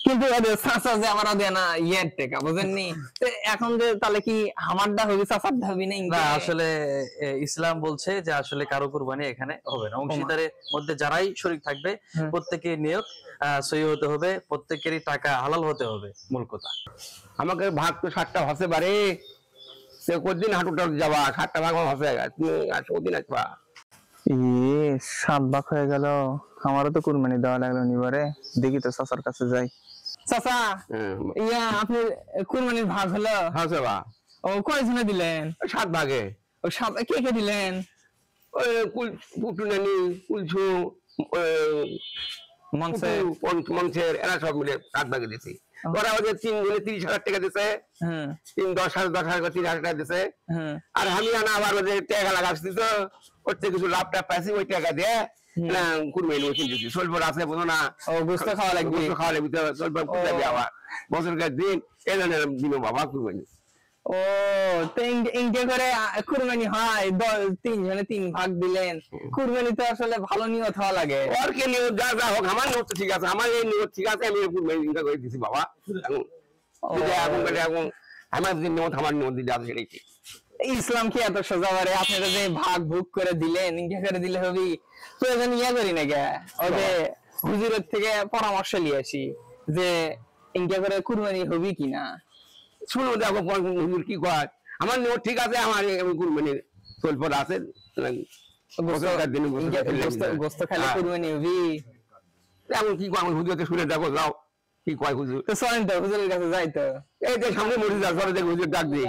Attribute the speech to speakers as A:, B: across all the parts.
A: কিন্তু চাচা যে আমার দেয় না ইয়ের টাকা বুঝেননি, এখন যে তাহলে কি আমারটা হবে চাচারটা হবে না?
B: আসলে ইসলাম বলছে যে আসলে কারো কুরবানি এখানে হবে না। অংশীদারের মধ্যে যারাই শরীক থাকবে প্রত্যেকের নিয়োগ সহি হতে হবে, প্রত্যেকেরই টাকা হালাল হতে হবে, মূল কথা।
C: আমাকে ভাগ তো 7টা হসে পারে, সে কদিন হাঁটুটা যাবা 7টা ভাগ হসে তুমি ওদিন আসবা।
A: 7 ভাগ হয়ে গেল, আমারও তো কুরবানি দেওয়া লাগলো নিবারে। দেখি তো চাচার কাছে যাই। চাচা ইয়া আপনি কুরবানির ভাগ হলো?
C: হ্যাঁ বাবা।
A: ও কয়জনে দিলেন?
C: 7 ভাগে।
A: ও কে কে দিলেন?
C: ওই কুটুনানি কুলছু মঞ্চের এরা সব মিলে 7 ভাগে দিছি। ওরা ওদের 3 জনে 30,000 টাকা দিছে, 10,000 30,000 টাকা দিছে। আর আমি আবার ওদের টাকা লাগাচ্ছি তো ওতে কিছু লাভটা পাইছি, ওই টাকা দিয়ে না কুরবানি কিনতেছি। সোলবর আছে বুঝো না,
A: ও গোশত খাওয়া লাগবে,
C: গোশত খাওয়া লাগবে, সোলবর কুরবানি আবার বছরকার দিন এলেন দিন বাবা কুরবানি।
A: ও তো ইনকে করে কুরবানি হয়, 3 জনে 3 ভাগ দিলেন। কুরবানি তো আসলে ভালো নিয়ত হওয়া লাগে।
C: আর কে নিয়ত যা যা হোক, আমার নিয়ত ঠিক আছে, আমার এই নিয়ত ঠিক আছে, আমি কুরবানি করে দিছি বাবা। এখন আমার যে নিয়ত, আমার নিয়ত দিতে আছে সেটাই ঠিক।
A: ইসলাম কি এত সোজা পারে? আপনারা যে ভাগ ভুগ করে দিলেন, ইনকে করে দিলে হবে প্রয়োজন ইয়া করি না গে, ওদের হুজুরের থেকে পরামর্শ নিয়ে আসি যে ইনকে করে কুরবানি হবে কিনা।
C: শুনো দেখো হুজুর কি কয়, আমার নিয়ত ঠিক আছে, আমার কুরবানি সোলপর আছে,
A: গোস্ত খালি কুরবানি হবে।
C: এমন কি কয় হুজুরকে শুনে দেখো, যাও কি কয় হুজুর।
A: তো চলেন তো হুজুরের কাছে যাই। তো
C: এই যে সামনে মরে যাও, চলে দেখো হুজুর ডাক দিই।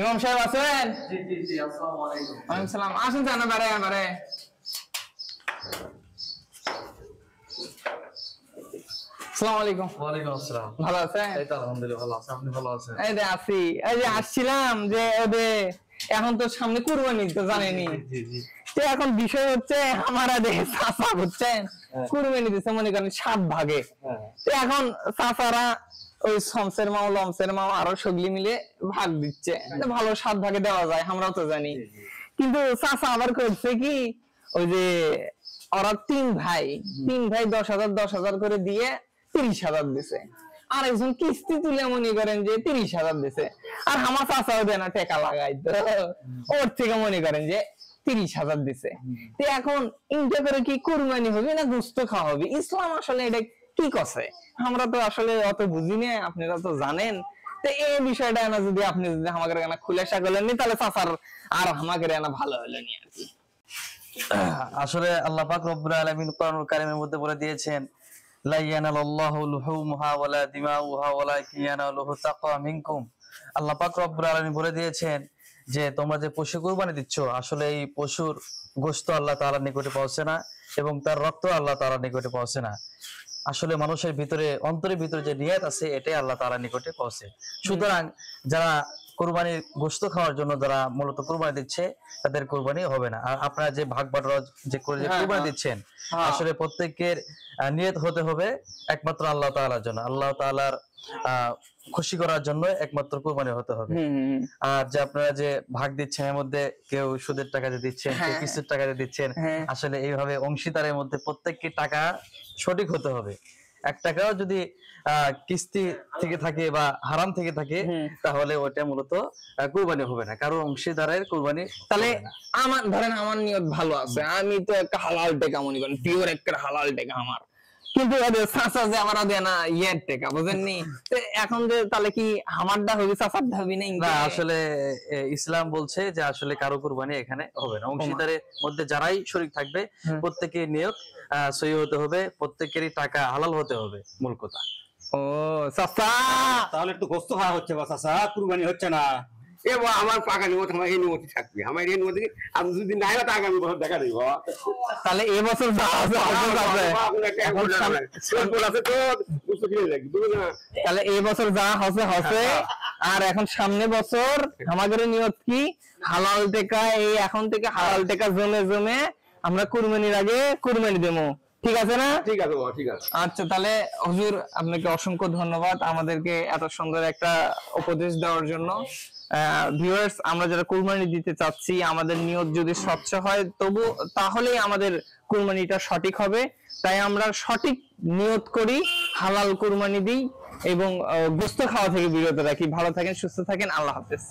A: ইমাম সাহেব আছেন? জি জি জি, আসসালামু আলাইকুম। ওয়ালাইকুম সালাম। আসেন জানা বারে বারে। আসসালামু আলাইকুম।
B: ওয়ালাইকুম আসসালাম।
A: ভালো আছেন?
B: এই তো আলহামদুলিল্লাহ ভালো আছি, আপনি ভালো আছেন?
A: এই যে আছি, এই যে আসছিলাম যে ওদের এখন তো সামনে কুরবানি তো জানেনই। জি জি। তো এখন বিষয় হচ্ছে আমারা দেশে চাচা বুঝছেন কুরবানি দিতে মনে করেন 7 ভাগে। তো এখন চাচারা ওই শমসের মাও লমসের মাও আরো সগলি মিলে ভাগ দিচ্ছে, ভালো 7 ভাগে দেওয়া যায়, আমরাও তো জানি। কিন্তু চাচা আবার করছে কি, ওই যে ওরা 3 ভাই 10,000 করে দিয়ে 30,000 দিছে, আর একজন কিস্তি তুলে মনে করেন যে 30,000 দিছে। আর আমার চাচাও দেয় না টাকা লাগাই, তো ওর থেকে মনে করেন যে 30,000 দিছে। তো এখন ইনটা করে কি কুরবানি হবে না গোশত খাওয়া হবে? ইসলাম আসলে এটা কি করছে আমরা তো আসলে অত বুঝি না, আপনারা তো জানেন। তো এই বিষয়টা না যদি আপনি যদি আমাকে না খুলেসা করলেন তাহলে চাচার আর আমাকে না ভালো হলো নি আর কি।
B: আসলে আল্লাহ পাক রব্বুল আলামিন কোরআনুল কারীমের মধ্যে বলে দিয়েছেন, লা ইয়ানালাল্লাহু লুহুমুহা ওয়ালা দিমাউহা ওয়ালাকিন ইয়ানালুহু তাকওয়া মিনকুম। আল্লাহ পাক রব্বুল আলামিন বলে দিয়েছেন যে তোমরা যে পশু কুরবানি দিচ্ছ, আসলে এই পশুর গোশত আল্লাহ তাআলার নিকটে পৌঁছে না এবং তার রক্ত আল্লাহ তাআলার নিকটে পৌঁছে না। আসলে মানুষের ভিতরে অন্তরের ভিতরে যে নিয়ত আছে এটাই আল্লাহ তাআলার নিকটে পৌঁছে। সুতরাং যারা কুরবানির গোশত খাওয়ার জন্য যারা মূলত কুরবানি দিচ্ছে তাদের কুরবানি হবে না। আর আপনারা যে ভাগ বাটোয়ারা যে করে যে কুরবানি দিচ্ছেন, আসলে প্রত্যেকের নিয়ত হতে হবে একমাত্র আল্লাহ তাআলার জন্য, আল্লাহ তাআলার খুশি করার জন্য একমাত্র কুরবানি হতে হবে। আর যে আপনারা যে ভাগ দিচ্ছেন এর মধ্যে কেউ সুদের টাকা দিয়ে দিচ্ছেন, কেউ কিস্তির টাকা দিয়ে দিচ্ছেন, আসলে এইভাবে অংশীদারের মধ্যে প্রত্যেককে টাকা সঠিক হতে হবে। 1 টাকাও যদি কিস্তি থেকে থাকে বা হারাম থেকে থাকে তাহলে ওটা মূলত কুরবানি হবে না, কারণ অংশীদারের কুরবানি।
A: তাহলে আমার ধরেন আমার নিয়ত ভালো আছে, আমি তো একটা হালাল টাকা মনে করেন, পিওর একটা হালাল টাকা আমার, কিন্তু ওদের চাচা যে আমার দেয় না ইয়ের টাকা বুঝেননি, এখন যে তাহলে কি আমারটা হবে চাচারটা হবে না?
B: আসলে ইসলাম বলছে যে আসলে কারো কুরবানি এখানে হবে না। অংশীদারের মধ্যে যারাই শরীক থাকবে প্রত্যেকের নিয়োগ সহি হতে হবে, প্রত্যেকেরই টাকা হালাল হতে হবে, মূল কথা।
A: ও চাচা
D: তাহলে একটু গোশত খাওয়া হচ্ছে বা চাচা কুরবানি হচ্ছে না?
C: আমার পাকা নিয়ত, আমার এই নিয়তি থাকবে, আমার এই নিয়তি আমি যদি নাই তো আগামী বছর দেখা দিব।
A: তাহলে এবছর তাহলে এই বছর যা হচ্ছে আর এখন সামনে বছর আমাদের নিয়ত কি হালাল টাকা, এই এখন থেকে হালাল টাকা জমে জমে আমরা কুরবানির আগে কুরবানি দেবো। ঠিক আছে না?
C: ঠিক আছে বাবা, ঠিক আছে।
A: আচ্ছা, তাহলে হুজুর আপনাকে অসংখ্য ধন্যবাদ আমাদেরকে এত সুন্দর একটা উপদেশ দেওয়ার জন্য। ভিউয়ার্স, আমরা যারা কুরবানি দিতে চাচ্ছি, আমাদের নিয়ত যদি স্বচ্ছ হয় তাহলেই আমাদের কুরবানিটা সঠিক হবে। তাই আমরা সঠিক নিয়ত করি, হালাল কুরবানি দিই এবং গোশত খাওয়া থেকে বিরত রাখি। ভালো থাকেন, সুস্থ থাকেন, আল্লাহ হাফেজ।